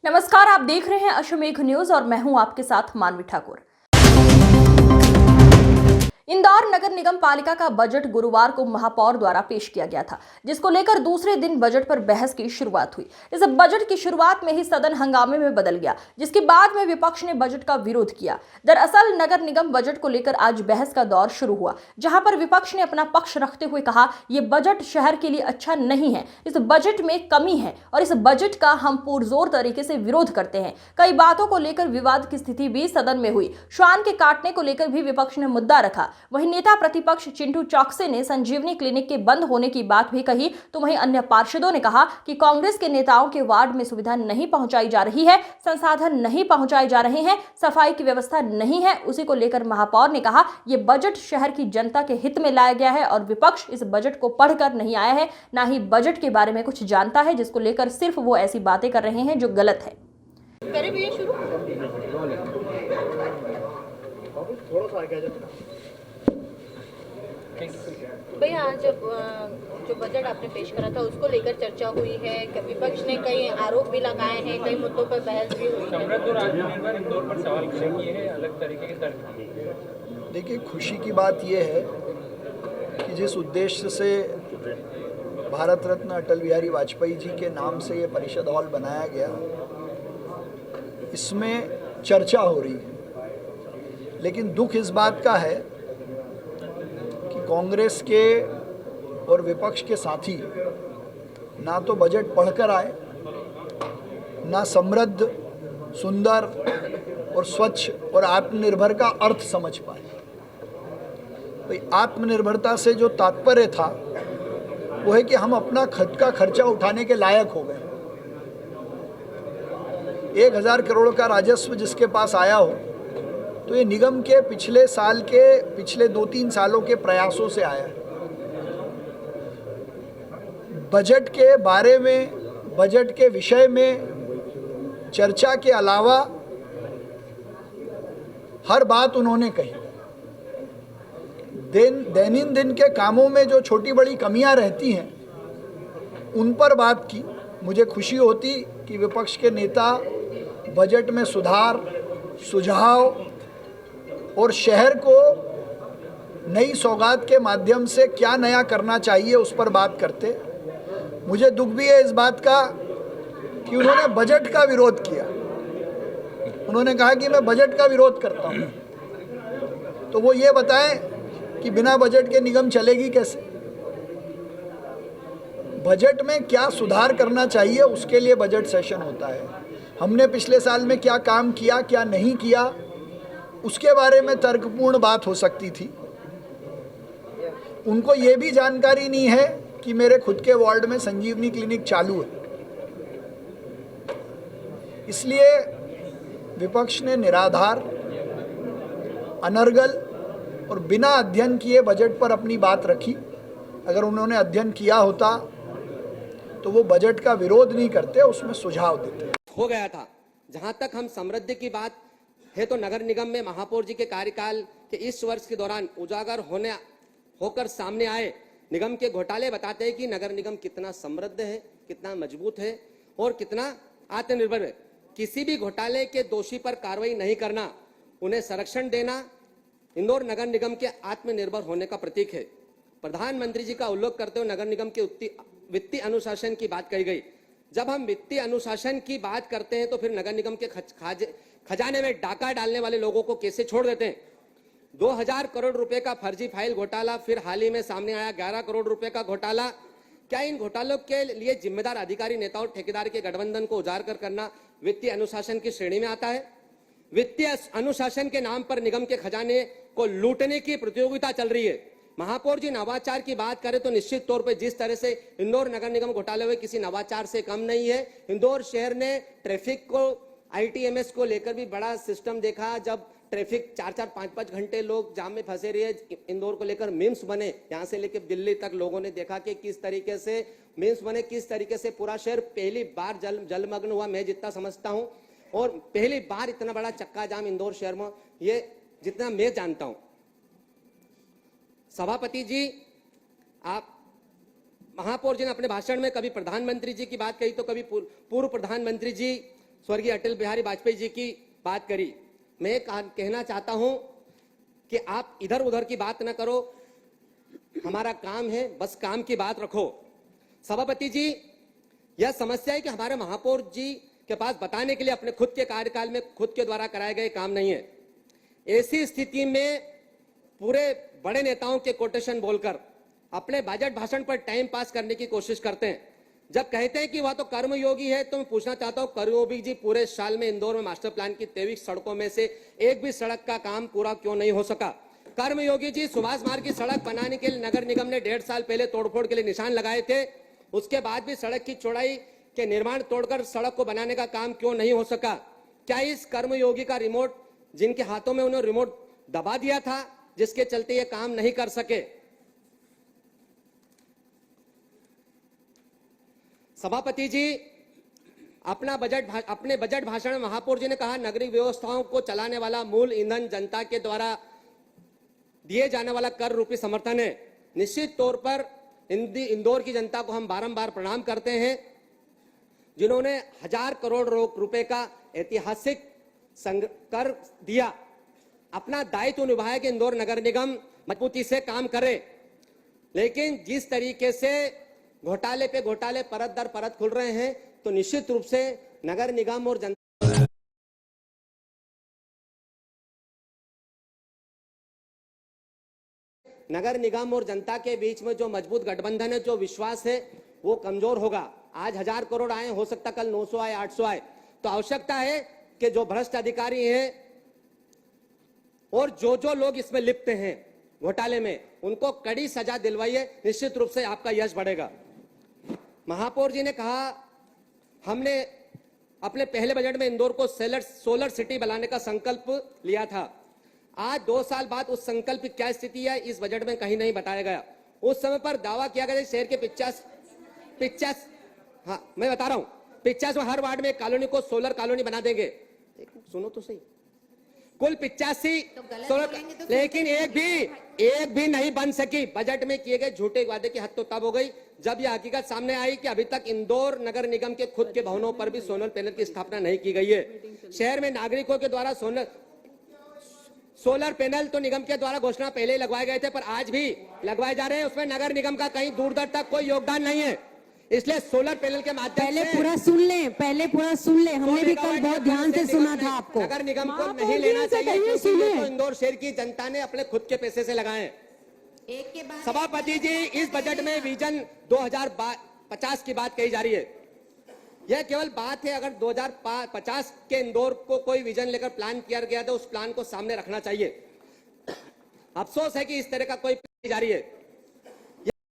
नमस्कार, आप देख रहे हैं अश्वमेघ न्यूज और मैं हूं आपके साथ मानवी ठाकुर। इंदौर नगर निगम पालिका का बजट गुरुवार को महापौर द्वारा पेश किया गया था, जिसको लेकर दूसरे दिन बजट पर बहस की शुरुआत हुई। इस बजट की शुरुआत में ही सदन हंगामे में बदल गया, जिसके बाद में विपक्ष ने बजट का विरोध किया। दरअसल नगर निगम बजट को लेकर आज बहस का दौर शुरू हुआ, जहां पर विपक्ष ने अपना पक्ष रखते हुए कहा, ये बजट शहर के लिए अच्छा नहीं है, इस बजट में कमी है और इस बजट का हम पुरजोर तरीके से विरोध करते हैं। कई बातों को लेकर विवाद की स्थिति भी सदन में हुई। श्वान के काटने को लेकर भी विपक्ष ने मुद्दा रखा। वहीं नेता प्रतिपक्ष चिंटू चौकसे ने संजीवनी क्लिनिक के बंद होने की बात भी कही, तो वहीं अन्य पार्षदों ने कहा कि कांग्रेस के नेताओं के वार्ड में सुविधा नहीं पहुंचाई जा रही है, संसाधन नहीं पहुंचाए जा रहे हैं, सफाई की व्यवस्था नहीं है। उसी को लेकर महापौर ने कहा, यह बजट शहर की जनता के हित में लाया गया है और विपक्ष इस बजट को पढ़कर नहीं आया है, ना ही बजट के बारे में कुछ जानता है, जिसको लेकर सिर्फ वो ऐसी बातें कर रहे हैं जो गलत है। भैया, आज जो बजट आपने पेश करा था उसको लेकर चर्चा हुई है। विपक्ष ने कई आरोप भी लगाए हैं, कई मुद्दों पर बहस भी हुई है। समृद्ध और आत्मनिर्भर इंदौर पर सवाल खड़े किए हैं, अलग तरीके के तर्क। देखिए, खुशी की बात यह है कि जिस उद्देश्य से भारत रत्न अटल बिहारी वाजपेयी जी के नाम से ये परिषद हॉल बनाया गया, इसमें चर्चा हो रही है। लेकिन दुख इस बात का है कि कांग्रेस के और विपक्ष के साथी ना तो बजट पढ़कर आए, ना समृद्ध, सुंदर और स्वच्छ और आत्मनिर्भर का अर्थ समझ पाए। भाई, आत्मनिर्भरता से जो तात्पर्य था वो है कि हम अपना खुद का खर्चा उठाने के लायक हो गए। 1000 करोड़ का राजस्व जिसके पास आया हो, तो ये निगम के पिछले 2-3 सालों के प्रयासों से आया है। बजट के बारे में, बजट के विषय में चर्चा के अलावा हर बात उन्होंने कही। दैनंदिन के कामों में जो छोटी बड़ी कमियां रहती हैं उन पर बात की। मुझे खुशी होती कि विपक्ष के नेता बजट में सुधार, सुझाव और शहर को नई सौगात के माध्यम से क्या नया करना चाहिए उस पर बात करते। मुझे दुख भी है इस बात का कि उन्होंने बजट का विरोध किया। उन्होंने कहा कि मैं बजट का विरोध करता हूं, तो वो ये बताएं कि बिना बजट के निगम चलेगी कैसे। बजट में क्या सुधार करना चाहिए उसके लिए बजट सेशन होता है। हमने पिछले साल में क्या काम किया, क्या नहीं किया, उसके बारे में तर्कपूर्ण बात हो सकती थी। उनको ये भी जानकारी नहीं है कि मेरे खुद के वार्ड में संजीवनी क्लिनिक चालू है। इसलिए विपक्ष ने निराधार, अनर्गल और बिना अध्ययन किए बजट पर अपनी बात रखी। अगर उन्होंने अध्ययन किया होता तो वो बजट का विरोध नहीं करते, उसमें सुझाव देते। हो गया था। जहां तक हम समृद्धि की बात है, तो नगर निगम में महापौर जी के कार्यकाल के इस वर्ष के दौरान उजागर होकर सामने आए निगम के घोटाले बताते हैं कि नगर निगम कितना समृद्ध है, कितना मजबूत है और कितना आत्मनिर्भर है। किसी भी घोटाले के दोषी पर कार्रवाई नहीं करना, उन्हें संरक्षण देना इंदौर नगर निगम के आत्मनिर्भर होने का प्रतीक है। प्रधानमंत्री जी का उल्लेख करते हुए नगर निगम के वित्तीय अनुशासन की बात कही गई। जब हम वित्तीय अनुशासन की बात करते हैं तो फिर नगर निगम के खजाने में डाका डालने वाले लोगों को कैसे छोड़ देते हैं। 2000 करोड़ रुपए का फर्जी फाइल घोटाला, फिर हाल ही में सामने आया 11 करोड़ रुपए का घोटाला। क्या इन घोटालों के लिए जिम्मेदार अधिकारी, नेता और ठेकेदार के गठबंधन को उजागर करना वित्तीय अनुशासन की श्रेणी में आता है? वित्तीय अनुशासन के नाम पर निगम के खजाने को लूटने की प्रतियोगिता चल रही है। महापौर जी नवाचार की बात करें तो निश्चित तौर पे जिस तरह से इंदौर नगर निगम घोटाले हुए किसी नवाचार से कम नहीं है। इंदौर शहर ने ट्रैफिक को, ITMS को लेकर भी बड़ा सिस्टम देखा। जब ट्रैफिक 4-4, 5-5 घंटे लोग जाम में फंसे रहे, इंदौर को लेकर मीम्स बने, यहाँ से लेकर दिल्ली तक लोगों ने देखा कि किस तरीके से मीम्स बने, किस तरीके से पूरा शहर पहली बार जलमग्न हुआ, मैं जितना समझता हूँ। और पहली बार इतना बड़ा चक्का जाम इंदौर शहर में, ये जितना मैं जानता हूं। सभापति जी, आप महापौर जी ने अपने भाषण में कभी प्रधानमंत्री जी की बात कही तो कभी पूर्व प्रधानमंत्री जी स्वर्गीय अटल बिहारी वाजपेयी जी की बात करी। मैं कहना चाहता हूं कि आप इधर उधर की बात न करो, हमारा काम है, बस काम की बात रखो। सभापति जी, यह समस्या है कि हमारे महापौर जी के पास बताने के लिए अपने खुद के कार्यकाल में खुद के द्वारा कराए गए काम नहीं है। ऐसी स्थिति में पूरे बड़े नेताओं के कोटेशन बोलकर अपने बजट भाषण पर टाइम पास करने की कोशिश करते हैं। जब कहते हैं कि वह तो कर्मयोगी है, तो मैं पूछना चाहता हूं, कर्मयोगी जी पूरे साल में इंदौर में मास्टर प्लान की 23 सड़कों में से एक भी सड़क का काम पूरा क्यों नहीं हो सका? कर्मयोगी जी सुभाष मार्ग की सड़क बनाने के लिए नगर निगम ने 1.5 साल पहले तोड़फोड़ के लिए निशान लगाए थे, उसके बाद भी सड़क की चौड़ाई के निर्माण तोड़कर सड़क को बनाने का काम क्यों नहीं हो सका? क्या इस कर्मयोगी का रिमोट, जिनके हाथों में उन्होंने रिमोट दबा दिया था, जिसके चलते ये काम नहीं कर सके? सभापति जी, अपने बजट भाषण में महापौर जी ने कहा, नगरीय व्यवस्थाओं को चलाने वाला मूल ईंधन जनता के द्वारा दिए जाने वाला कर रूपी समर्थन है। निश्चित तौर पर इंदौर की जनता को हम बारंबार प्रणाम करते हैं, जिन्होंने 1000 करोड़ रुपए का ऐतिहासिक कर दिया। अपना दायित्व निभाया कि इंदौर नगर निगम मजबूती से काम करे, लेकिन जिस तरीके से घोटाले पे घोटाले परत दर परत खुल रहे हैं, तो निश्चित रूप से नगर निगम और जनता के बीच में जो मजबूत गठबंधन है, जो विश्वास है, वो कमजोर होगा। आज 1000 करोड़ आए, हो सकता कल 900 आए, 800 आए। तो आवश्यकता है कि जो भ्रष्ट अधिकारी हैं और जो लोग इसमें लिप्त हैं घोटाले में, उनको कड़ी सजा दिलवाइए, निश्चित रूप से आपका यश बढ़ेगा। महापौर जी ने कहा, हमने अपने पहले बजट में इंदौर को सोलर सिटी बनाने का संकल्प लिया था। आज 2 साल बाद उस संकल्प की क्या स्थिति है, इस बजट में कहीं नहीं बताया गया। उस समय पर दावा किया गया शहर के 50 हाँ मैं बता रहा हूं, 50 में हर वार्ड में एक कॉलोनी को सोलर कॉलोनी बना देंगे। सुनो तो सही, कुल 85 सोलर, लेकिन एक भी नहीं बन सकी। बजट में किए गए झूठे वादे की हद तो तब हो गई जब यह हकीकत सामने आई कि अभी तक इंदौर नगर निगम के खुद के भवनों पर भी सोलर पैनल की स्थापना नहीं की गई है। शहर में नागरिकों के द्वारा सोलर पैनल तो निगम के द्वारा घोषणा पहले ही लगवाए गए थे, पर आज भी लगवाए जा रहे हैं, उसमें नगर निगम का कहीं दूर दूर तक कोई योगदान नहीं है। इसलिए सोलर पैनल के माध्यम से पहले पूरा सुन ले, हमने भी कल बहुत ध्यान से सुना था आपको। नगर निगम को नहीं लेना चाहिए, क्योंकि तो इंदौर शहर की जनता ने अपने खुद के पैसे से लगाए। सभापति जी, इस बजट में विजन 2050 की बात कही जा रही है। यह केवल बात है, अगर 2050 के इंदौर को कोई विजन लेकर प्लान किया गया तो उस प्लान को सामने रखना चाहिए। अफसोस है कि इस तरह का कोई जारी है।